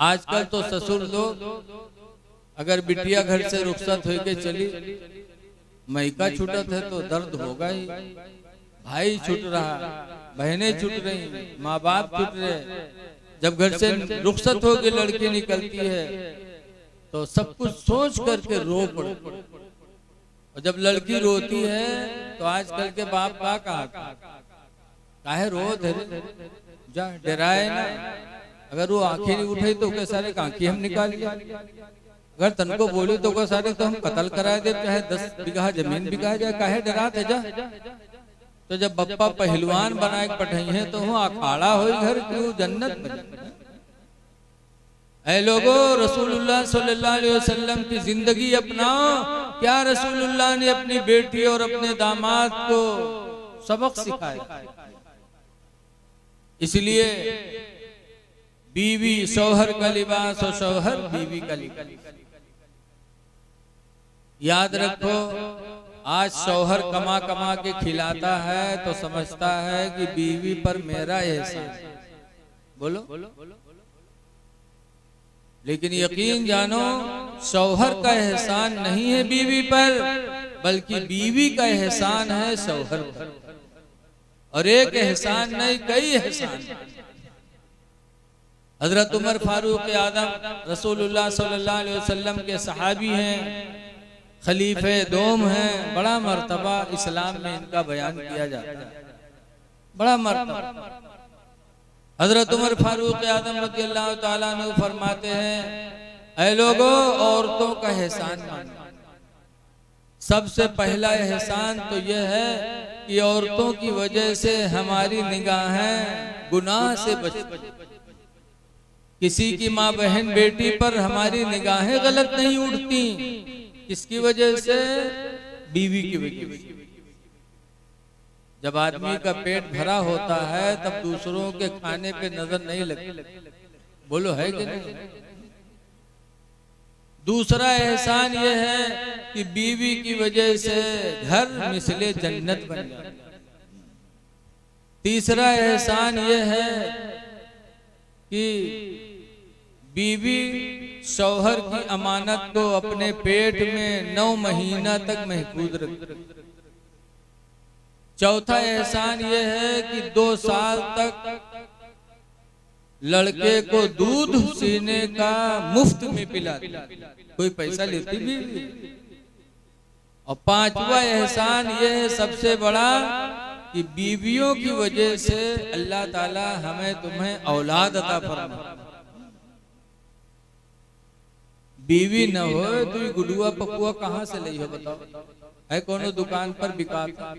आजकल तो ससुर लोग अगर बिटिया घर से रुखसत होके चली, मैका छूटत है तो दर्द होगा ही। भाई छूट रहा, बहनें छूट रही, माँ बाप छूट रहे। जब घर से रुखसत होके लड़की निकलती है तो सब कुछ सोच करके रो पड़ती। और जब लड़की रोती है तो आजकल के बाप का काहे रो धरे जा, डराए ना। अगर वो आंखें नहीं उठाई तो क्या सारे आंखें हम निकाल लिया। अगर तन को बोली तो क्या सारे तो हम कत्ल करा दे, चाहे 10 बीघा जमीन बिका जाए, काहे डरा थे जा। तो जब बप्पा पहलवान बनाए पठाई है तो वो अखाड़ा हो घर क्यों जन्नत बनी। ऐ लोगों, रसूलुल्लाह सल्लल्लाहु अलैहि वसल्लम की जिंदगी अपनाओ। क्या रसूलुल्लाह ने अपनी बेटी और अपने दामाद को सबक सिखाया। इसलिए बीवी शौहर का लिबास और शौहर बीवी का लिबास। याद रखो, आज शौहर कमा कमा के खिलाता है तो समझता है कि बीवी पर मेरा एहसान। बोलो, लेकिन यकीन जानो शौहर का एहसान नहीं है बीवी पर, बल्कि बीवी का एहसान है शौहर पर। और एक एहसान नहीं, कई एहसान। हजरत उमर फारूक आदम रसूलुल्लाह सल्लल्लाहु अलैहि वसल्लम के सहाबी हैं, खलीफे दोम हैं। बड़ा मर्तबा इस्लाम में इनका बयान किया जाता है, बड़ा मर्तबा। हजरत उमर फारूक आदम रज़ियल्लाहु ताला अन्हु फरमाते हैं, ऐ लोगों, औरतों का एहसान मानो। सबसे पहला एहसान तो यह है कि औरतों की वजह से हमारी निगाहें गुनाह से बचती। किसी की माँ बहन बेटी पर हमारी निगाहें गलत नहीं उठती। किसकी वजह से? बीवी की वजह से। जब आदमी का पेट भरा होता है तब दूसरों के खाने पे नजर नहीं लगती। बोलो, है कि नहीं? दूसरा एहसान यह है कि बीवी की वजह से घर मिसले जन्नत बन जाता। तीसरा एहसान यह है कि बीवी शौहर की अमानत को अपने पेट में 9 महीना तक महफूज रखती। चौथा एहसान यह है कि 2 साल तक लड़के को दूध सीने का मुफ्त में पिलाती, कोई पैसा लेती भी। और 5वां एहसान यह है सबसे बड़ा कि बीवियों की वजह से अल्लाह ताला हमें तुम्हें औलाद अता फरमाता। बीवी न हो तो गुडुआ पपुआ कहाँ से ली हो बताओ? है कोनो दुकान पर बिकाता?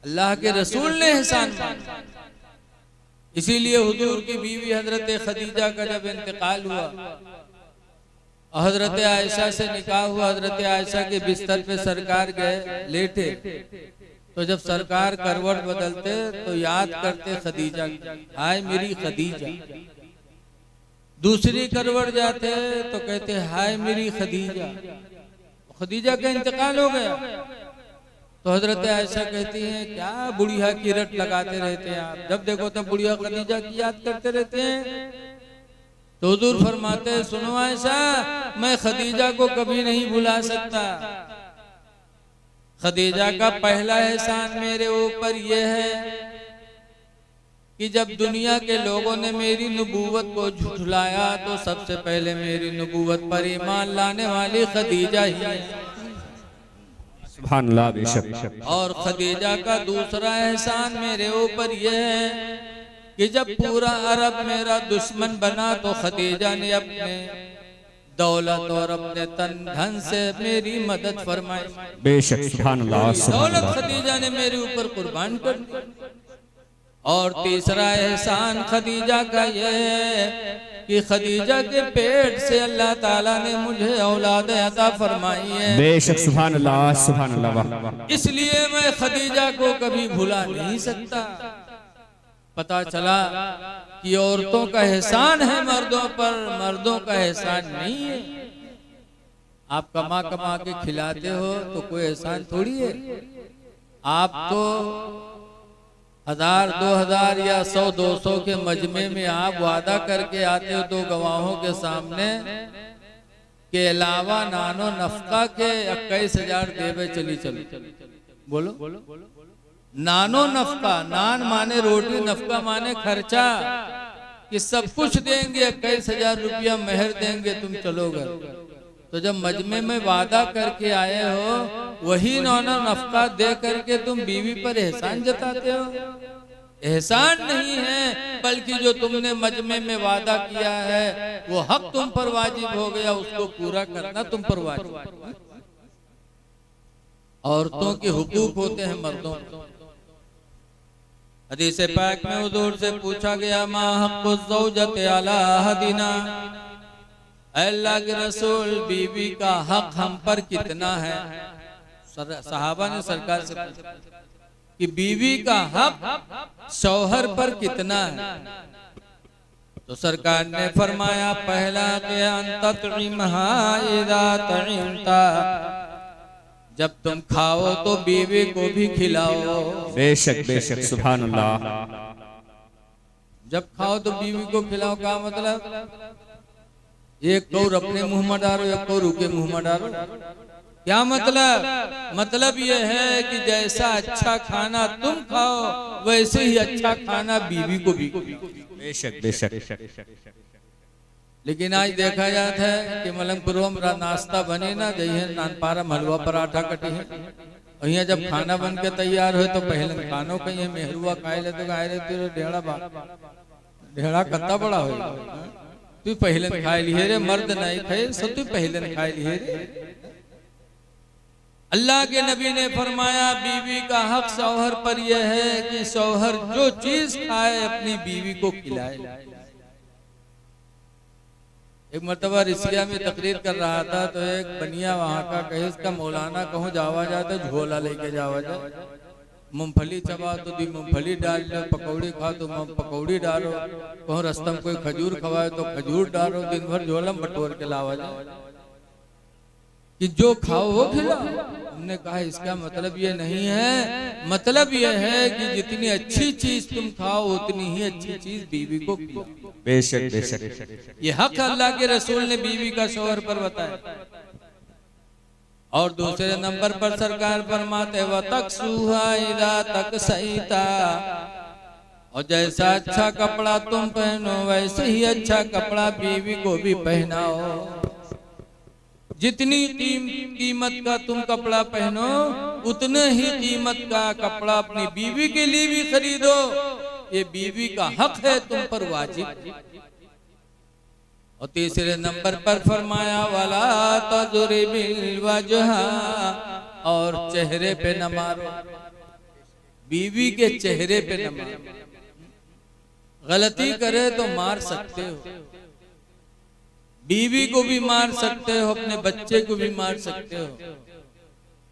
अल्लाह के रसूल ने एहसान माना। इसीलिए हुजूर की बीवी हजरत खदीजा का जब इंतकाल हुआ, हजरत आयशा से निकाह हुआ, हजरत आयशा के बिस्तर पे सरकार गए लेटे, तो जब सरकार करवट बदलते तो याद करते खदीजा, हाय मेरी खदीजा। दूसरी करवट जाते तो कहते हाय मेरी खदीजा। खदीजा का इंतकाल हो गया तो हजरत आयशा कहती हैं, क्या बुढ़िया की रट लगाते रहते हैं आप, जब देखो तब बुढ़िया खदीजा की याद करते रहते हैं। तो हुजूर फरमाते हैं, सुनो आयशा, मैं खदीजा को कभी नहीं भुला सकता। खदीजा का पहला एहसान मेरे ऊपर यह है कि जब दुनिया के लोगों ने मेरी नबूवत को झुठलाया तो सबसे पहले मेरी नबूवत पर ईमान लाने वाली खदीजा ही है। सुभान अल्लाह, बेशक। और खदीजा का दूसरा एहसान मेरे ऊपर यह है कि जब पूरा अरब मेरा दुश्मन बना तो खदीजा ने अपने दौलत और अपने तन धन से मेरी मदद फरमाई। बेशक, सुभान अल्लाह। दौलत खदीजा ने मेरे ऊपर कुर्बान कर दी। और तीसरा एहसान खदीजा का यह है कि खदीजा के पेट से अल्लाह ताला ने मुझे औलाद अता फरमाई है। बेशक, सुभान अल्लाह, सुभान अल्लाह। इसलिए मैं खदीजा को कभी भुला नहीं सकता। पता चला कि औरतों का एहसान है मर्दों पर, मर्दों का एहसान नहीं है। आप कमा कमा के खिलाते हो तो कोई एहसान थोड़ी है। आप तो 1000 2000 या 100 200 के मजमे में आप वादा करके आते हो दो गवाहों के सामने के अलावा नानो नफका के 21,000 देवे चली चली। बोलो नानो नफका, नान माने रोटी, नफका माने खर्चा, कि सब कुछ देंगे 21,000 रुपया मेहर देंगे तुम चलोगे। तो जब मजमे में वादा करके आए हो वही नानो नफका दे करके तुम बीवी पर एहसान जताते हो। एहसान नहीं है बल्कि जो तुमने मजमे में वादा किया है वो हक तुम पर वाजिब हो गया, उसको पूरा करना तुम पर वाजिब। औरतों के हुकूक होते हैं मर्दों को। हदीस पाक में हुजूर से पूछा गया मा हक़्क़ु ज़ौजति अला अहदिना, अल्लाह के रसूल बीवी का हक हम पर कितना है। सहाबा ने सरकार से पूछा कि बीवी का हक शौहर पर कितना है। तो सरकार ने फरमाया पहला के अंततइमहा इज़ा तइमता, जब तुम खाओ तो बीवी को भी खिलाओ। बेशक बेशक सुभान अल्लाह। जब खाओ तो बीवी को खिलाओ का मतलब, एक कौर अपने मुंह में डालो, एक कौर उनके मुंह में डालो। क्या मतलब? मतलब यह है कि जैसा अच्छा खाना तुम खाओ वैसे ही अच्छा खाना बीवी को भी। बेशक बेशक। लेकिन आज देखा जाता है कि मलंगपुर में नाश्ता बने ना जइए नानपारा हलवा पराठा कटी है, और यहाँ जब खाना बन के तैयार हो तो पहले खानो कहीं मेहरुआ खाए ले तो खाए ले ढेड़ा कत्ता बड़ा हो तू पहले खाए लिए रे, मर्द नहीं खाए सब तू पहले खाए लिए रे। अल्लाह के नबी ने फरमाया बीवी का हक शौहर पर यह है कि शौहर जो चीज खाए अपनी बीवी को खिलाए। एक मर्तबा रिसिया में तकरीर कर रहा था तो एक बनिया वहां का कहे इसका मौलाना कहूँ जावा जाए तो झोला लेके जावा जाए, मूंगफली चबा तो दी मूंगफली डाल लो, पकौड़ी खा तो पकौड़ी डालो, कहूँ रास्ता में कोई खजूर खवाए तो खजूर डालो, दिन भर झोला बटोर के लावा जाए कि जो खाओ वो खिलाओ। हमने कहा इसका मतलब ये नहीं है, मतलब ये है कि जितनी अच्छी चीज तुम खाओ उतनी ही अच्छी चीज बीवी को खिलाओ। बेशक बेशक। ये हक अल्लाह के रसूल ने बीवी का शौहर पर बताया। और दूसरे नंबर पर सरकार फरमाते व तकसूहा इज़ा तकसईता, और जैसा अच्छा कपड़ा तुम पहनो वैसे ही अच्छा कपड़ा बीवी को भी पहनाओ। जितनी कीमत का तुम कपड़ा पहनो उतने ही कीमत का कपड़ा अपनी बीवी के लिए भी खरीदो। ये बीवी का हक है तुम पर वाजिब। और तीसरे नंबर पर फरमाया वाला तज़रिबिल वजहा, और चेहरे पे न मारो, बीवी के चेहरे पे न मारो। गलती करे तो मार सकते हो, बीवी को भी मार सकते हो, अपने बच्चे को भी मार सकते हो।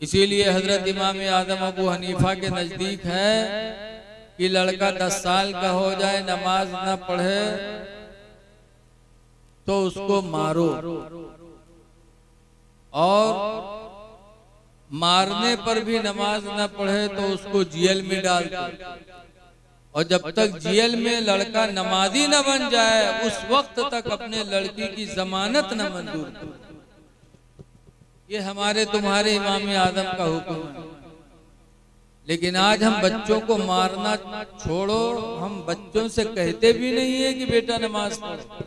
इसीलिए हजरत इमाम आदम अबू हनीफा के नजदीक है कि लड़का 10 साल का हो जाए नमाज न पढ़े तो उसको मारो, और मारने पर भी नमाज न पढ़े तो उसको जेल में डाल दो। और जब तक जेल में लड़का नमाजी न बन जाए उस वक्त तक अपने लड़की की जमानत न मंजूर करो। ये हमारे तुम्हारे इमाम आदम का हुक्म है। लेकिन आज हम बच्चों को मारना छोड़ो, हम बच्चों से कहते भी नहीं है कि बेटा नमाज पढ़ो।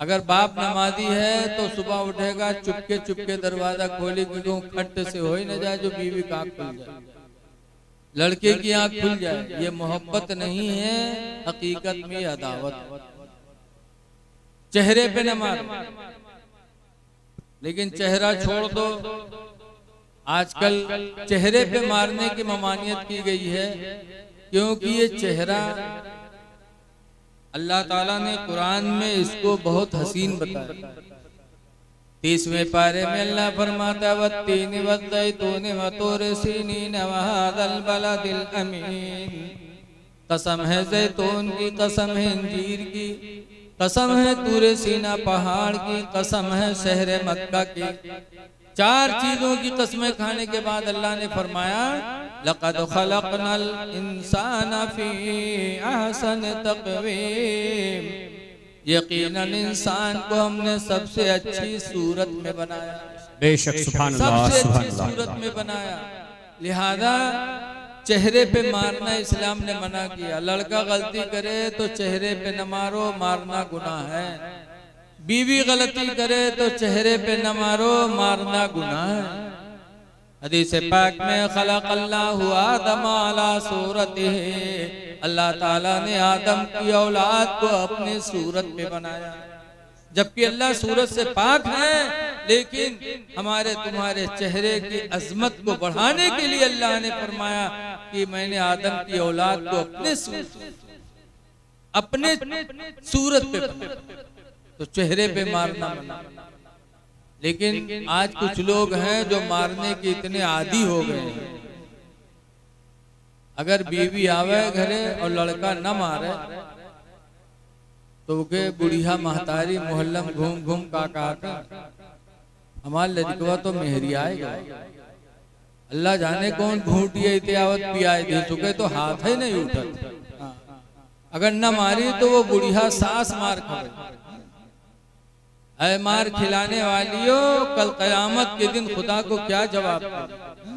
अगर बाप नमाजी है तो सुबह उठेगा चुपके चुपके दरवाजा खोले कि खट से हो ही न जाए जो बीवी का आँख खुल जाए, लड़के की आंख खुल जाए। ये मोहब्बत नहीं है, हकीकत में अदावत। चेहरे पे न मारो, लेकिन चेहरा छोड़ दो। आजकल चेहरे पे मारने की ममानियत की गई है, क्योंकि ये चेहरा अल्लाह ताला ने कुरान में इसको बहुत हसीन बताया। 30वें पारे में अल्लाह फरमाता वत्तीन वज़ैतून वतूर सीनीन वहादल बलदिल अमीन, कसम है जैतून की, कसम है अंजीर की, कसम है तूर सीना पहाड़ की, कसम है शहर मक्का की। चार चीजों की कसमें खाने के बाद अल्लाह ने फरमाया लक़द खलक़नल इंसाना फी अहसन तक़वीम, यकीनन इंसान को हमने सबसे अच्छी सूरत में बनाया, बेशक सुभान अल्लाह, सबसे सुभान अच्छी अल्लाह। सूरत में बनाया। लिहाजा चेहरे पे मारना इस्लाम ने मना किया। लड़का गलती करे तो चेहरे पे न मारो, मारना गुनाह है। बीवी गलती करे तो चेहरे पे न मारो, मारना गुनाह है। हदीस पाक में खलक़ल्लाहु आदम अला सूरतिही, अल्लाह ताला ने आदम की औलाद को अपने सूरत में बनाया। जबकि अल्लाह सूरत से पाक है, लेकिन हमारे तुम्हारे चेहरे की अजमत को बढ़ाने के लिए अल्लाह ने फरमाया कि मैंने आदम की औलाद को अपने सूरत पे बनाया, तो चेहरे पे मारना मना। लेकिन आज कुछ लोग हैं जो मारने के इतने आदी हो गए हैं। अगर बीवी आवे घरे और लड़का न मारे तो के बुढ़िया महतारी मोहल्ला में घूम घूम का हमारे लड़कवा तो मेहरी आएगा। अल्लाह जाने कौन घूटिए इतियावत पियाए दे चुके तो हाथ ही नहीं उठा। अगर न मारी तो वो बुढ़िया सास मार खाए। ऐ मार खिलाने वालियों, कल कयामत के दिन खुदा को क्या जवाब दे?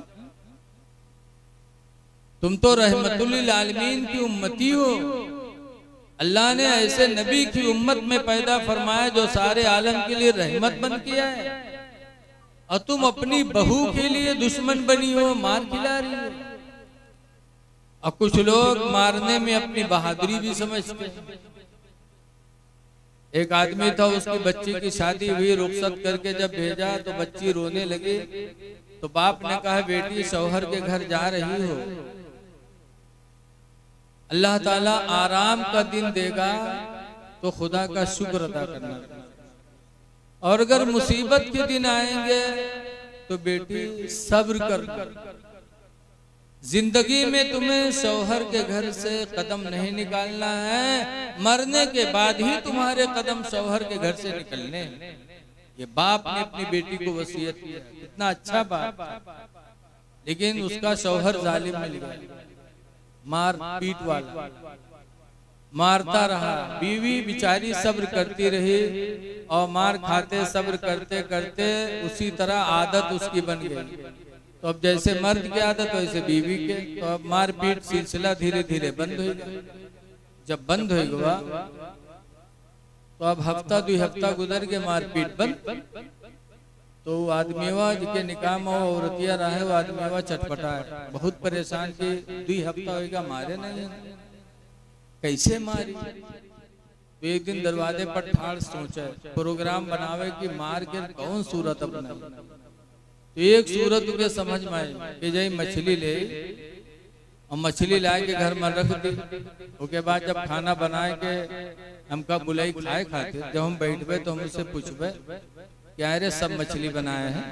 तुम तो रहमतुल्लिल आलमीन की उम्मती हो। अल्लाह ने ऐसे नबी की उम्मत में पैदा फरमाया जो सारे आलम के लिए रहमत बन किया है, और तुम अपनी बहू के लिए दुश्मन बनी हो, मार खिला रही हो। और कुछ लोग मारने में अपनी बहादुरी भी समझते हैं। एक आदमी था, उसकी बच्ची की शादी हुई, रुखसत करके जब भेजा तो बच्ची रोने लगी, तो बाप ने कहा बेटी शौहर के घर जा रही हो, अल्लाह ताला आराम का दिन देगा तो खुदा का शुक्र अदा करना, और अगर मुसीबत के दिन आएंगे तो बेटी सब्र कर। जिंदगी में तुम्हें शौहर के घर से कदम नहीं निकालना है, मरने के बाद ही तुम्हारे कदम शौहर के घर से निकलने हैं। ये बाप ने अपनी बेटी को वसीयत किया, इतना अच्छा बाप, लेकिन उसका शौहर जालिम मिल गया, मार पीट वाला, मारता रहा। बीवी बिचारी सब्र करती रही और मार खाते सब्र करते करते उसी तरह आदत उसकी बन गई। तो अब जैसे मर्द की आदत वैसे बीवी के, तो अब मारपीट सिलसिला धीरे धीरे बंद हो गया। जब बंद हो गया तो अब हफ्ता 2 हफ्ता गुजर के मारपीट बंद। तो आदमीवा जिके निकाह में औरतिया रहे, वो आदमीवा चटपटा है, बहुत परेशान की 2 हफ्ता होगा मारे नहीं, कैसे मारी। तो एक दिन दरवाजे पर ठाड़ सोचा प्रोग्राम बनावे कि मार के कौन सूरत अपना। तो एक सूरत के समझ में आई कि जय मछली ले, और मछली ला के घर में रख दी। उसके बाद जब खाना बनाए के हमका बुलाई खाए खाते, जब हम बैठबे तो हमसे पूछबे क्या रे सब मछली बनाए हैं,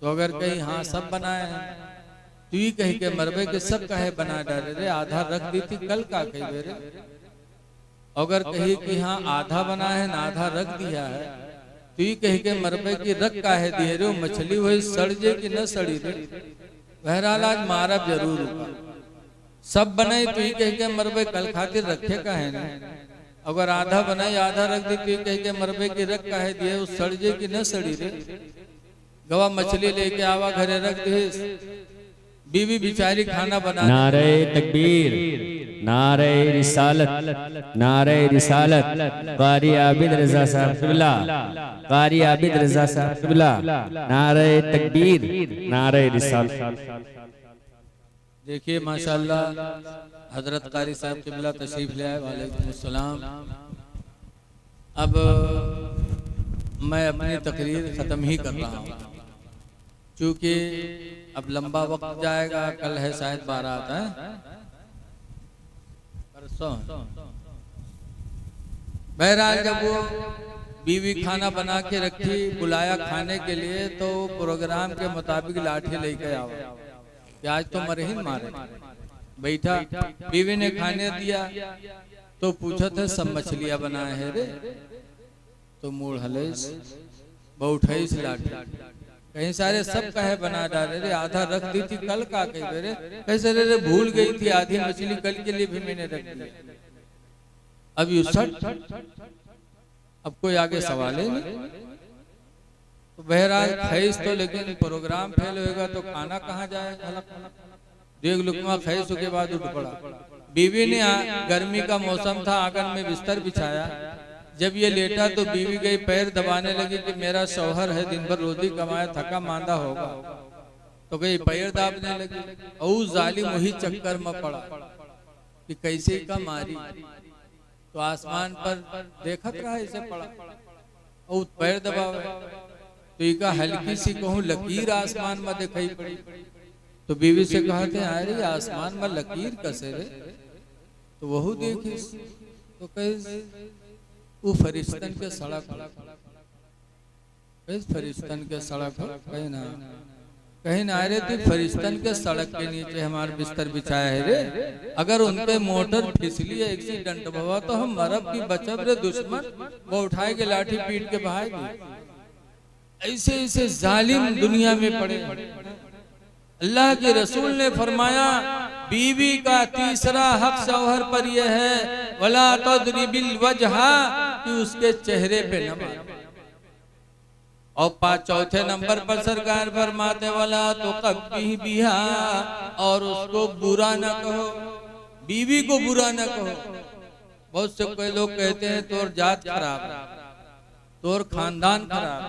तो अगर कहीं हाँ सब बनाए हैं, तू ही कही के मरबे के सब कहे बना डाले रे, आधा रख दी थी कल का कही रे। अगर कही कि हाँ आधा बना है ना आधा रख दिया है, तू ही कही के मरबे की रख काहे दिए रे, मछली वही सड़ जे कि न सड़ी रे। बहरहाल आज मारब जरूर होगा, सब बनाई तू ही कही के मरबे कल खातिर रखे काहे ना। अगर आधा बनाई आधा रख दी तू कही के मरबे की रख काहे दिए, उस सड़ जे कि न सड़ी रे। गवा मछली लेके आवा घरे रख दे, बीवी बिचारी खाना बना। नारे तकबीर, नारे रिसालत, नारे रिसालत। कारी आबिद रजा साहब किबला, कारी आबिद रजा साहब किबला, नारे तकबीर, नारे रिसालत। देखिए माशाल्लाह हजरत कारी साहब किबला तशरीफ ले आए, वालेकुम अस्सलाम। अब मैं अपनी तकरीर खत्म ही कर रहा हूँ, क्योंकि अब लंबा वक्त जाएगा, कल है शायद बारात है, परसों। बहरहाल जब वो बीवी खाना बना के रखी, बुलाया खाने के लिए, तो प्रोग्राम के मुताबिक लाठी लेके आओ कि आज तो मरे ही मारे। बैठा, बीवी ने खाने दिया तो पूछा था सब मछलियां बनाए हैं रे, तो मूड हलेस बहुठाई से लाठी कहीं सारे सब कहे बना डाले रे, आधा रख दी थी कल का कही रे, कैसे रे भूल गई थी आधी मछली कल के लिए भी मैंने रख दी। अब यू सट, अब कोई आगे सवाल है नहीं। तो बहरहाल खैस तो, लेकिन प्रोग्राम फेल होगा तो खाना कहाँ जाए। एक लुकमा खैस के बाद उठ पड़ा। बीवी ने गर्मी का मौसम था, आंगन में बिस्तर बिछाया। जब ये लेटा तो बीवी गई पैर दबाने लगी कि मेरा शौहर है, दिन भर रोटी कमाया, थका मांदा होगा। तो गई पैर दाबने लगी और जालिम वही चक्कर में पड़ा कि कैसे का मारी। तो आसमान पर देखत रहा ऐसे पड़ा और पैर दबावे। तो इका हल्की सी कहूँ लकीर आसमान में दिखाई पड़ी। तो बीवी से कहा थे अरे आसमान में लकीर कैसे रे। तो वह देखी तो कहे वो फरिश्तन के सड़क, फरिश्तन के सड़क कहीं ना रे थे। फरिश्तन के सड़क के नीचे हमारा बिस्तर बिछाया है रे। अगर उनके मोटर फिसली एक्सीडेंट हुआ तो हम मरब की बचब रे, दुश्मन वो उठाए के लाठी पीट के बहाएगी। ऐसे ऐसे जालिम दुनिया में पड़े। अल्लाह के रसूल ने फरमाया बीवी का तीसरा हक शौहर पर यह है वला तदरिबिल वजहा, कि उसके चेहरे पे न मारे। और चौथे नंबर पर सरकार फरमाते वाला तो कभी बिहा, और उसको बुरा न कहो, बीवी को बुरा न कहो। बहुत से कोई लोग कहते हैं तोर जात खराब, तोर खानदान खराब,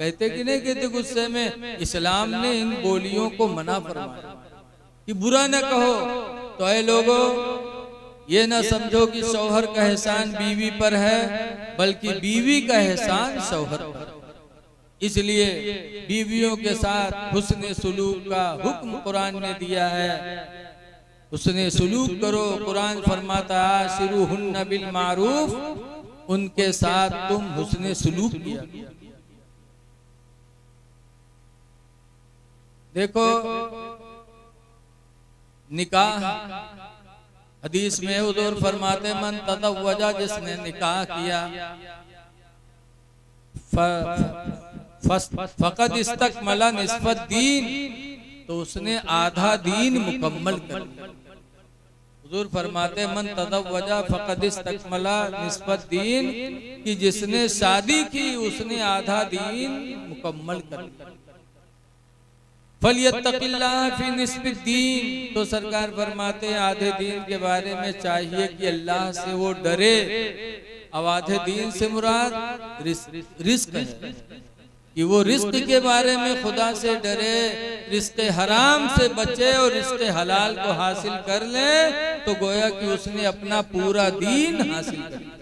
कहते कि नहीं कहते गुस्से में। इस्लाम ने इन बोलियों को मना फरमाया कि बुरा न कहो। तो ऐ लोगों ये न समझो कि शौहर का एहसान बीवी पर है, बल्कि बीवी का एहसान शौहर पर। इसलिए बीवियों के साथ हुस्ने सुलूक का हुक्म कुरान ने दिया है। हुस्ने सुलूक करो। कुरान फरमाता आशिरुहुन्ना बिल मारूफ, उनके साथ तुम हुस्ने सुलूक किया। देखो निकाह हदीस में हुजूर फरमाते मन तज़व्वजा, जिसने निकाह किया फक़द इस्तकमला निस्फ़त दीन, तो उसने आधा दीन मुकम्मल कर लिया। हुजूर फरमाते मन तज़व्वजा फक़द इस्तकमला निस्फ़त दीन, कि जिसने शादी की उसने आधा दीन मुकम्मल कर लिया। फलियत्तक़िल्लाह फी निस्फ़ि दीन, तो सरकार फरमाते हैं आधे दीन के बारे में चाहिए कि अल्लाह से वो डरे। अब आधे दीन से मुराद रिस्क है, कि वो रिस्क के बारे में खुदा से डरे, रिस्क हराम से बचे और रिस्क हलाल को हासिल कर ले। तो गोया कि उसने अपना पूरा दीन हासिल कर लिया।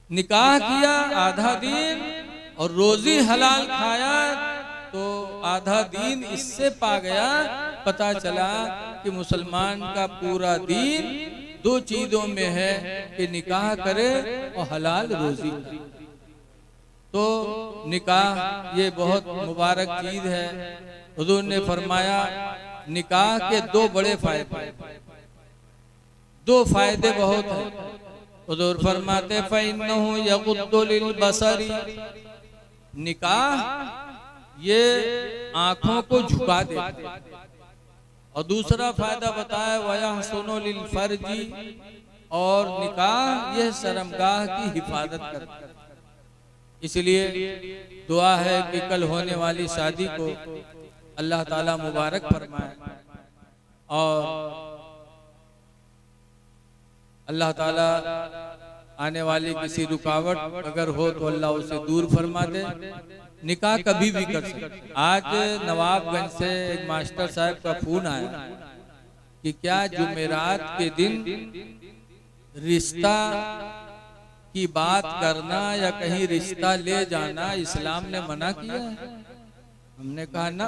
निकाह किया आधा दीन, और रोजी हलाल खाया तो आधा दीन इससे पा गया। पता चला कि मुसलमान का पूरा दीन दो चीजों में है कि निकाह करे और हलाल रोजी करे। तो निकाह ये बहुत मुबारक चीज है। हुजूर ने फरमाया निकाह के दो बड़े फायदे, दो फायदे बहुत हैं। हुजूर फरमाते फ़इन्नहु यग़ुद्दु लिल बसरी, निकाह ये आंखों को झुका देता। और दूसरा फायदा बताया वयहसुनु लिल फर्जी, और निकाह यह शर्मगाह की हिफाजत करता है। इसलिए दुआ है कि कल होने वाली शादी को अल्लाह ताला मुबारक फरमाए, और अल्लाह ताला आने वाली किसी रुकावट अगर हो तो अल्लाह उसे दूर फरमा दे। निकाह कभी भी कर सकते। आज नवाबगंज से एक मास्टर साहब का फोन आया कि क्या जुमेरात के दिन रिश्ता की बात करना या कहीं रिश्ता ले जाना इस्लाम ने मना किया है। हमने कहा ना,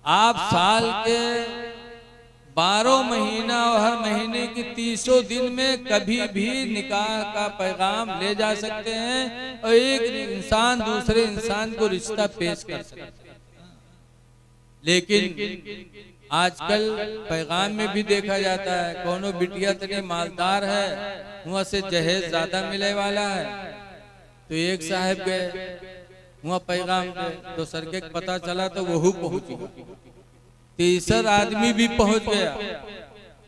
आप साल के 12 महीना और हर महीने की 30 दिन में कभी भी निकाह का पैगाम ले जा सकते हैं, और एक इंसान दूसरे इंसान को रिश्ता पेश कर सकते हैं। लेकिन आजकल पैगाम में भी देखा जाता है कोनो बिटिया तने मालदार है, वहां से जहेज ज्यादा मिले वाला है। तो एक साहब गए, वहाँ पैगाम दे तो सरके पता चला तो वहू पहुंची। तीसर आदमी भी पहुंच गया,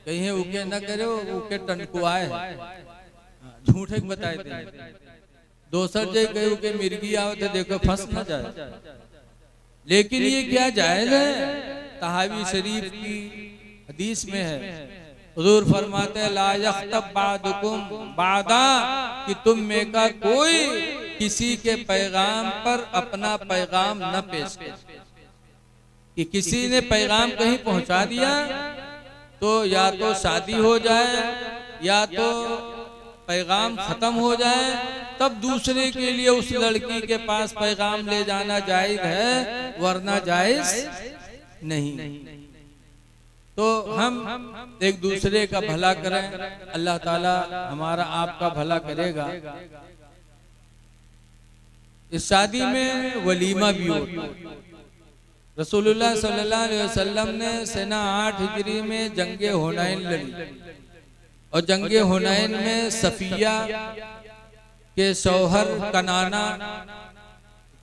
कहीं उके न करे उके टनकुआए झूठे बताए थे। दोसर जे कहे उके मिर्गी आओ तो देखो फंस न जाए। लेकिन ये क्या जायज है? तहावी शरीफ की हदीस में है, हुजूर फरमाते हैं ला यख्तब बादुकुम बादा, कि तुम में का कोई किसी के पैगाम पर अपना पैगाम न पेश करे। कि किसी ने पैगाम कहीं पहुंचा दिया तो या तो शादी हो जाए या तो पैगाम खत्म हो जाए, तब दूसरे के लिए उस लड़की के पास पैगाम ले जाना जायज है, वरना जायज नहीं। तो हम एक दूसरे का भला करें, अल्लाह ताला हमारा आपका भला करेगा। इस शादी में वलीमा भी हो। रसूलुल्लाह सल्लल्लाहु अलैहि वसल्लम ने सना 8 हिजरी में जंगे हुनैन लड़ी, और जंगे हुनैन में सफिया के शौहर कनाना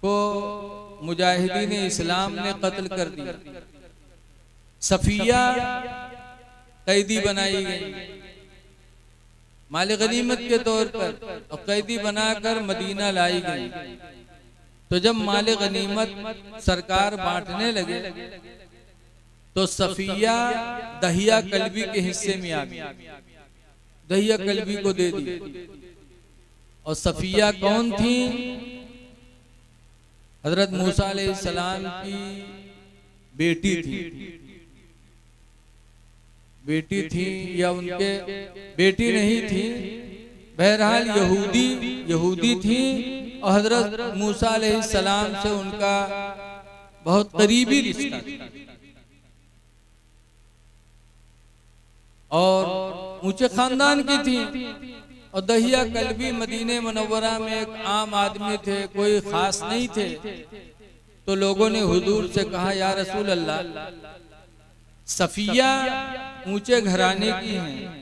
को मुजाहिदीन इस्लाम ने कत्ल कर दिया। सफिया कैदी बनाई गई माल गनीमत के तौर पर, और कैदी बनाकर मदीना लाई गई। तो जब माल गनीमत सरकार बांटने लगे तो सफिया दहिया कल्बी के हिस्से में आ गई, दहिया कल्बी को दे दी। और सफिया कौन थी? हजरत मूसा अलैहिस्सलाम की बेटी थी। बेटी थी या उनके बेटी नहीं थी, बहरहाल यहूदी थी, और हजरत मूसा अलैहिस्सलाम से उनका बहुत करीबी रिश्ता था। और ऊंचे खानदान की थी। और दहिया कल्बी मदीने मुनव्वरा में एक आम आदमी थे, कोई खास नहीं थे। तो लोगों ने हुजूर से कहा या रसूल अल्लाह, सफिया ऊंचे घराने की हैं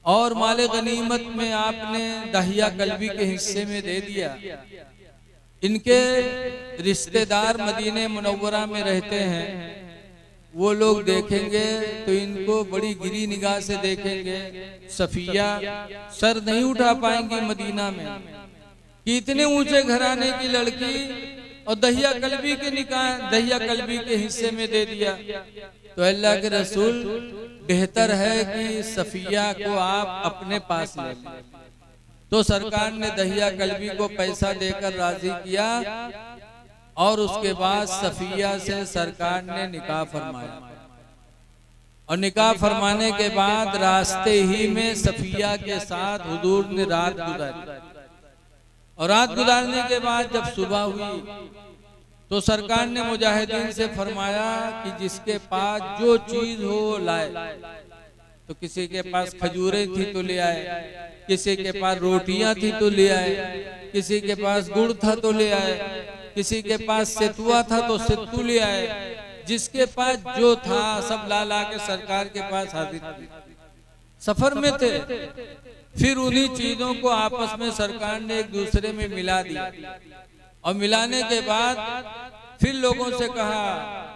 और माले गनीमत में आपने दहिया कल्बी के हिस्से में दे दिया। इनके रिश्तेदार मदीने मुनव्वरा में रहते हैं, वो लोग देखेंगे तो इनको बड़ी गिरी निगाह से देखेंगे। सफिया सर नहीं उठा पाएंगी मदीना में कि इतने ऊंचे घराने की लड़की, और दहिया कल्बी के निकाह दहिया कल्बी के हिस्से में दे दिया। तो अल्लाह के रसूल, बेहतर है कि सफिया को आप अपने पास ले लें। तो सरकार ने दहिया कल्बी को पैसा देकर राजी किया, और उसके बाद सफिया से सरकार ने निकाह फरमाया। और निकाह फरमाने के बाद रास्ते ही में सफिया के साथ हुजूर ने रात गुजारी। और रात गुजारने के बाद जब सुबह हुई तो सरकार ने मुजाहिदीन से फरमाया कि जिसके पास जो चीज हो लाए। तो किसी के पास खजूरें थी तो ले आए, किसी के पास रोटियां थी तो ले आए, किसी के पास गुड़ था तो ले आए, किसी के पास सेतुआ था तो सेतु ले आए। जिसके पास जो था सब ला ला के सरकार के पास हाजिर थे। सफर में थे, फिर उन्हीं चीजों को आपस में सरकार ने एक दूसरे में मिला दिया। और मिलाने के बाद फिर लोगों से कहा,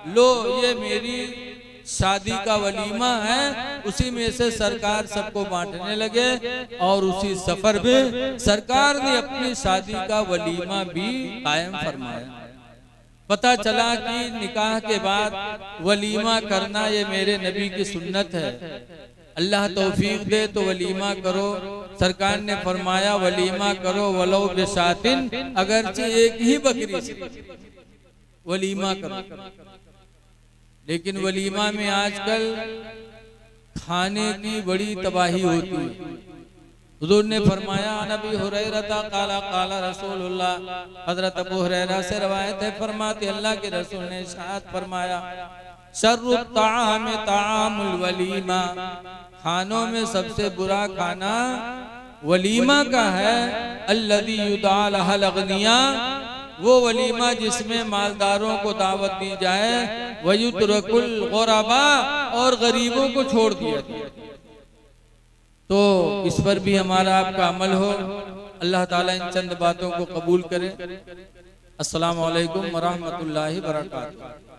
लो ये मेरी शादी का वलीमा है। उसी में से सरकार सबको बांटने लगे, और उसी सफर में सरकार ने अपनी शादी का वलीमा भी कायम फरमाया। पता चला कि निकाह के बाद वलीमा करना ये मेरे नबी की सुन्नत है। अल्लाह तौफीक दे तो वलीमा करो। सरकार ने फरमाया वलीमा करो वलो बिशातिन, अगरचे एक ही बकरी से वलीमा करो। लेकिन वलीमा में आजकल खाने की बड़ी तबाही होती है। हुजूर ने फरमाया नबी हुरैरा काला काला रसूलुल्लाह, हजरत अबू हुरैरा से रवायत है, फरमाते अल्लाह के रसूल ने इरशाद फरमाया शर्रु ताम तामुल वलीमा, खानों में सबसे बुरा खाना वलीमा का है। अल्लज़ी युदाल अहल अगनिया, वो वलीमा जिसमें मालदारों को दावत दी जाए, वयुतरकुल गुरबा, और गरीबों को छोड़ दिया जाए। तो इस पर भी हमारा आपका अमल हो। अल्लाह ताला इन चंद बातों को कबूल करे। अस्सलामु अलैकुम वरहमतुल्लाहि वबरकातुहू।